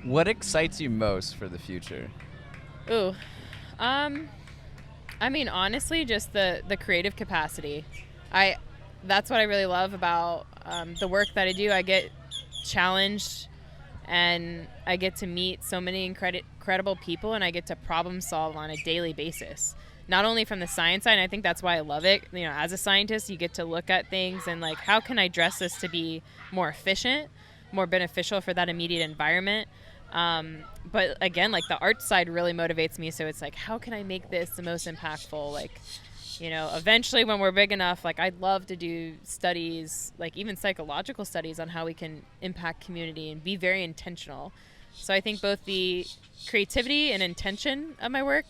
What excites you most for the future? Ooh. Um, I mean, honestly, just the creative capacity. I That's what I really love about the work that I do. I get challenged, and I get to meet so many incredible people, and I get to problem solve on a daily basis. Not only from the science side, and I think that's why I love it. You know, as a scientist, you get to look at things and like, how can I dress this to be more efficient, more beneficial for that immediate environment? But again, like the art side really motivates me. So it's like, how can I make this the most impactful? Like, eventually when we're big enough, like I'd love to do studies, like even psychological studies on how we can impact community and be very intentional. So I think both the creativity and intention of my work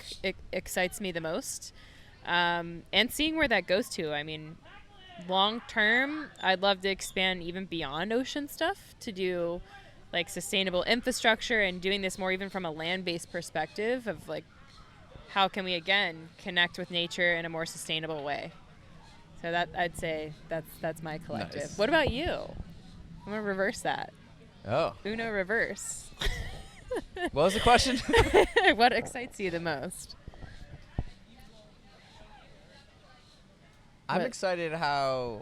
excites me the most. And seeing where that goes to. I mean, long term, I'd love to expand even beyond ocean stuff to do like sustainable infrastructure and doing this more even from a land-based perspective of like, how can we again connect with nature in a more sustainable way? So that, I'd say that's my collective. Nice. What about you? I'm gonna reverse that. Oh, Uno reverse. what was the question? What excites you the most? I'm What- excited how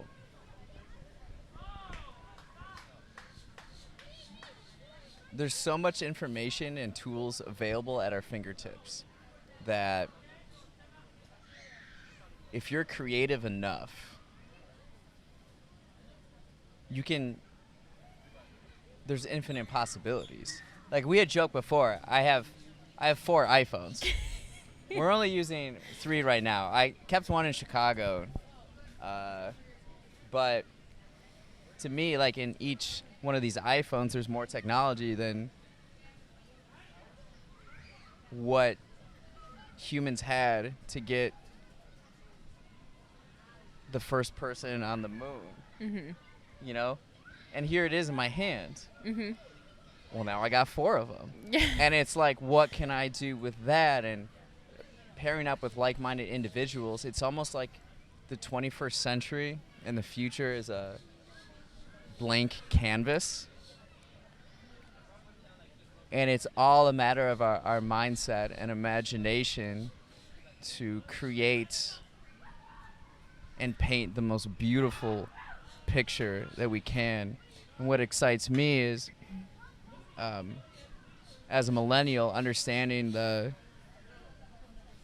there's so much information and tools available at our fingertips that if you're creative enough, you can there's infinite possibilities. Like we had joked before, I have 4 iPhones. We're only using 3 right now. I kept one in Chicago. But to me, like in each one of these iPhones, there's more technology than what humans had to get the first person on the moon, you know? And here it is in my hand. Well, now I got 4 of them. And it's like, what can I do with that? And pairing up with like-minded individuals, it's almost like the 21st century and the future is a blank canvas. And it's all a matter of our mindset and imagination to create and paint the most beautiful picture that we can. And what excites me is, as a millennial, understanding the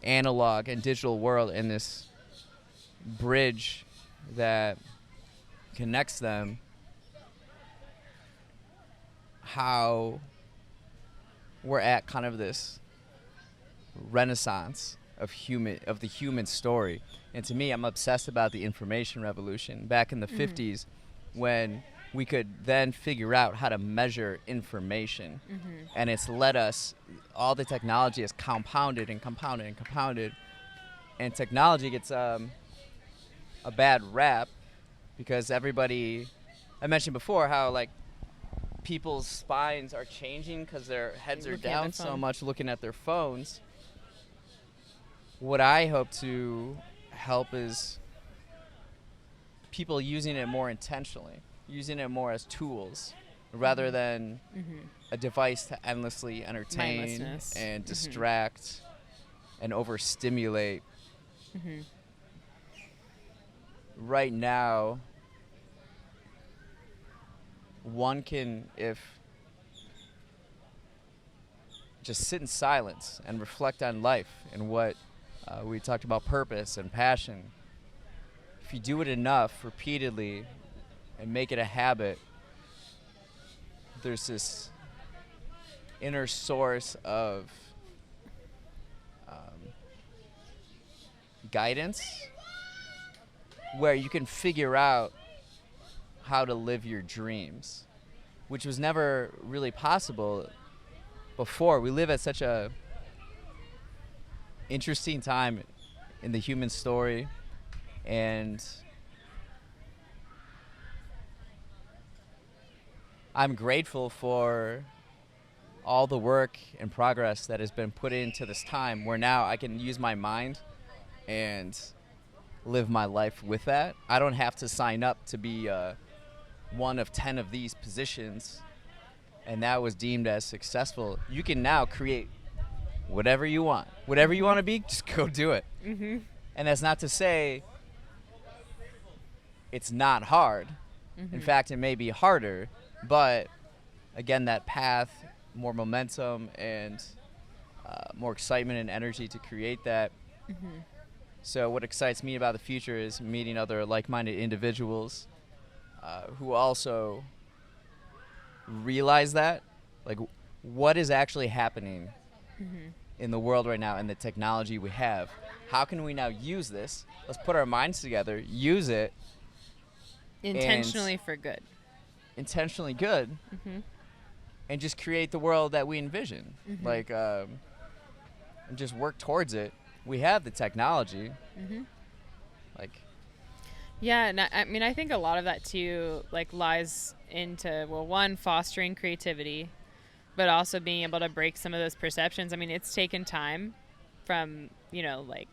analog and digital world and this bridge that connects them, how we're at kind of this renaissance of the human story. And to me, I'm obsessed about the information revolution back in the 50s, when we could then figure out how to measure information. And it's led us, all the technology is compounded and compounded and compounded. And technology gets a bad rap because everybody, I mentioned before how like people's spines are changing because their heads are Looking at down their so phone. much looking at their phones. What I hope to help is people using it more intentionally, using it more as tools rather than a device to endlessly entertain Mindlessness. and distract and overstimulate. Right now, one can, if just sit in silence and reflect on life and what we talked about, purpose and passion. If you do it enough repeatedly and make it a habit, there's this inner source of guidance where you can figure out how to live your dreams, which was never really possible before. We live at such a interesting time in the human story, and I'm grateful for all the work and progress that has been put into this time where now I can use my mind and live my life with that. I don't have to sign up to be one of 10 of these positions. and that was deemed as successful, you can now create whatever you want. Whatever you want to be, just go do it. Mm-hmm. And that's not to say it's not hard. Mm-hmm. In fact, it may be harder, but again, that path, more momentum, and more excitement and energy to create that. Mm-hmm. So what excites me about the future is meeting other like-minded individuals who also realize that, like, what is actually happening Mm-hmm. in the world right now and the technology we have. How can we now use this? Let's put our minds together, use it. Intentionally for good. Intentionally good. Mm-hmm. And just create the world that we envision. Mm-hmm. Like, and just work towards it. We have the technology. Mm-hmm. Like, yeah, and I mean, I think a lot of that too, like, lies into, well, one, fostering creativity, but also being able to break some of those perceptions. I mean, it's taken time from, you know, like,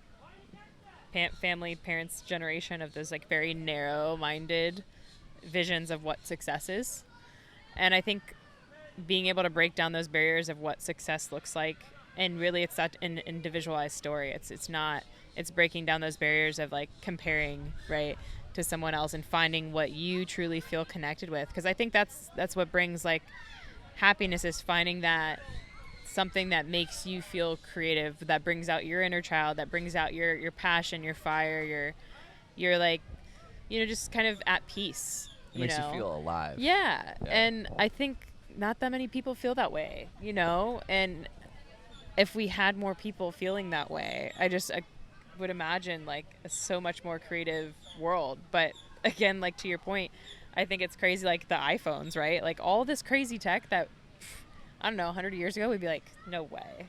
family, parents' generation of those, like, very narrow-minded visions of what success is. And I think being able to break down those barriers of what success looks like, and really it's that an individualized story. It's breaking down those barriers of, like, comparing, right, to someone else and finding what you truly feel connected with. Because I think that's what brings, like, happiness, is finding that something that makes you feel creative, that brings out your inner child, that brings out your passion, your fire, your like, you know, just kind of at peace. it makes you feel alive. Yeah. And I think not that many people feel that way, you know, and if we had more people feeling that way, I would imagine, like, a so much more creative world. But again, like, to your point, I think it's crazy, like the iPhones, right? Like, all this crazy tech that, I don't know, 100 years ago, we'd be like, no way.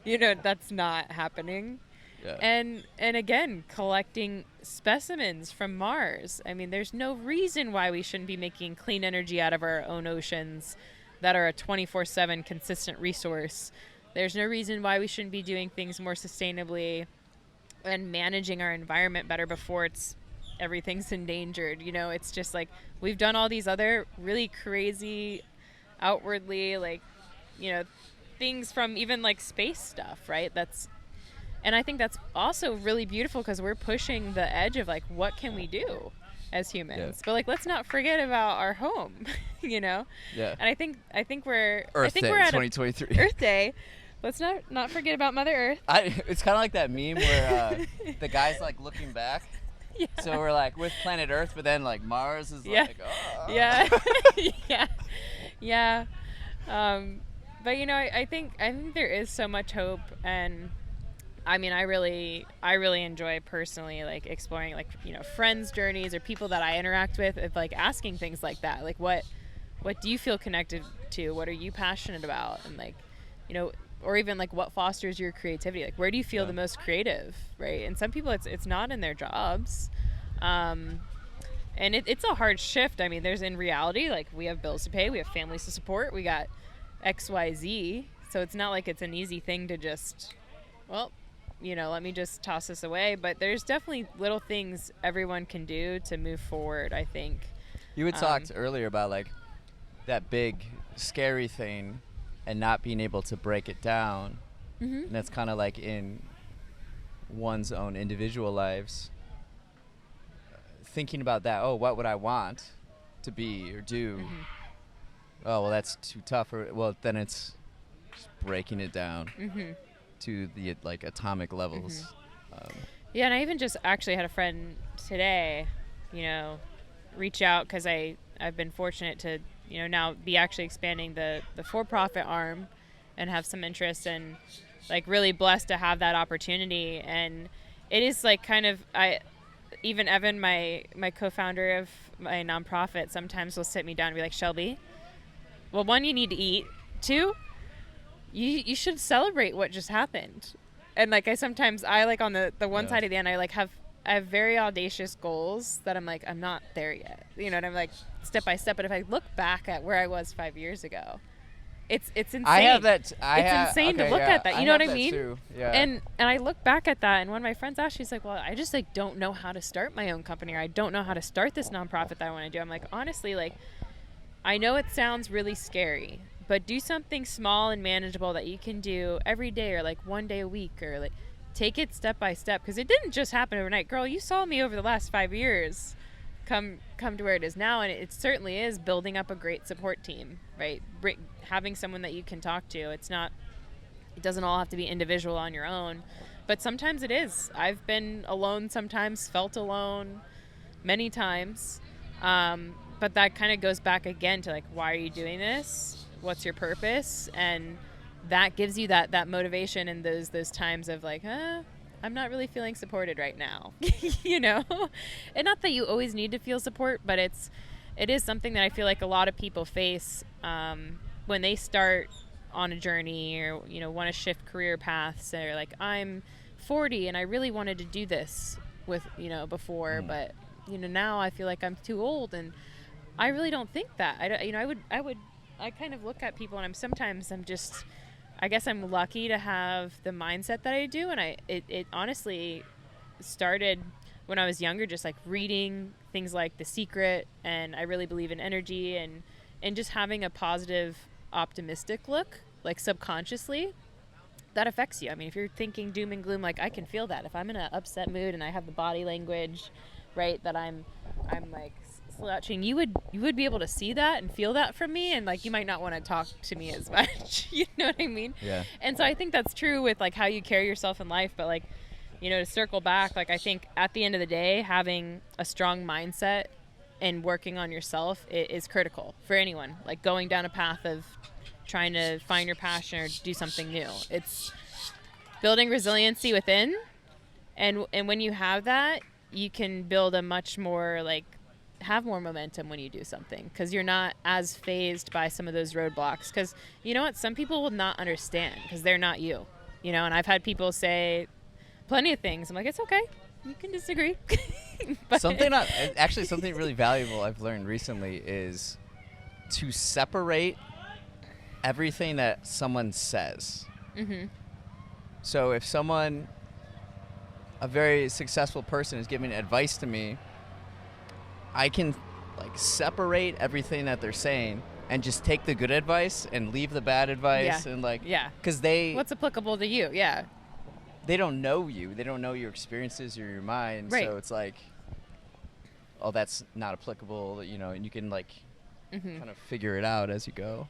You know, that's not happening. Yeah. And again, collecting specimens from Mars. I mean, there's no reason why we shouldn't be making clean energy out of our own oceans that are a 24/7 consistent resource. There's no reason why we shouldn't be doing things more sustainably and managing our environment better before everything's endangered. You know, it's just like, we've done all these other really crazy, outwardly, like, you know, things from even, like, space stuff, right? And I think that's also really beautiful, because we're pushing the edge of, like, what can we do as humans? Yeah. But, like, let's not forget about our home, you know? Yeah. And I think we're Earth Day, we're at 2023. Earth Day. Let's not forget about Mother Earth. It's kind of like that meme where the guy's, like, looking back. Yeah. So we're, like, with planet Earth, but then, like, Mars is like, oh. Yeah. Yeah. But, you know, I think there is so much hope. And I mean, I really enjoy personally, like, exploring, like, you know, friends' journeys or people that I interact with, of, like, asking things like that. Like, what do you feel connected to? What are you passionate about? And, like, you know, or even, like, what fosters your creativity? Like, where do you feel the most creative, right? And some people, it's not in their jobs. And it's a hard shift. I mean, in reality, like, we have bills to pay, we have families to support, we got XYZ. So it's not like it's an easy thing to just, well, you know, let me just toss this away. But there's definitely little things everyone can do to move forward, I think. You had talked earlier about, like, that big, scary thing and not being able to break it down. Mm-hmm. And that's kind of like in one's own individual lives. Thinking about that, oh, what would I want to be or do? Mm-hmm. Oh, well, that's too tough. Or, well, then it's just breaking it down Mm-hmm. to the, like, atomic levels. Mm-hmm. Yeah, and I even just actually had a friend today, you know, reach out, because I've been fortunate to, you know, now be actually expanding the for-profit arm and have some interest, and, like, really blessed to have that opportunity. And it is, like, kind of, even Evan, my co-founder of my nonprofit, sometimes will sit me down and be like, Shelby, well, one, you need to eat. Two, you should celebrate what just happened. And, like, I like, on the one side of the end, I have very audacious goals that I'm like, I'm not there yet. You know, and I'm like, step by step. But if I look back at where I was 5 years ago, it's insane. I have that. It's insane to look at that. You know what I mean? Too. Yeah. And I look back at that, and one of my friends asked, she's like, well, I just, like, don't know how to start my own company, or I don't know how to start this nonprofit that I want to do. I'm like, honestly, like, I know it sounds really scary, but do something small and manageable that you can do every day, or like one day a week, or like take it step by step, because it didn't just happen overnight. Girl, you saw me over the last 5 years come to where it is now, and it certainly is building up a great support team, right? Having someone that you can talk to. It doesn't all have to be individual on your own, but sometimes it is. I've been alone sometimes, felt alone many times, but that kind of goes back again to like, why are you doing this? What's your purpose? And that gives you that motivation in those times of like, I'm not really feeling supported right now, you know? And not that you always need to feel support, but it is something that I feel like a lot of people face when they start on a journey, or, you know, want to shift career paths. They're like, I'm 40 and I really wanted to do this with, you know, before, but, you know, now I feel like I'm too old. And I really don't think that. I kind of look at people, and I guess I'm lucky to have the mindset that I do. And it honestly started when I was younger, just like reading things like The Secret, and I really believe in energy and just having a positive, optimistic look, like subconsciously, that affects you. I mean, if you're thinking doom and gloom, like I can feel that. If I'm in an upset mood and I have the body language, right, that I'm like slouching, you would be able to see that and feel that from me, and like you might not want to talk to me as much. You know what I mean? Yeah. And so I think that's true with like how you carry yourself in life. But like, you know, to circle back, like I think at the end of the day, having a strong mindset and working on yourself is critical for anyone. Like going down a path of trying to find your passion or do something new. It's building resiliency within, and when you have that, you can build a much more like have more momentum when you do something, because you're not as phased by some of those roadblocks. Because you know what, some people will not understand because they're not you, you know. And I've had people say plenty of things. I'm like, it's okay, you can disagree. But Something really valuable I've learned recently is to separate everything that someone says. Mm-hmm. So if a very successful person is giving advice to me, I can like separate everything that they're saying and just take the good advice and leave the bad advice. And like, because what's applicable to you? Yeah. They don't know you. They don't know your experiences or your mind. Right. So it's like, oh, that's not applicable, you know, and you can like kind of figure it out as you go.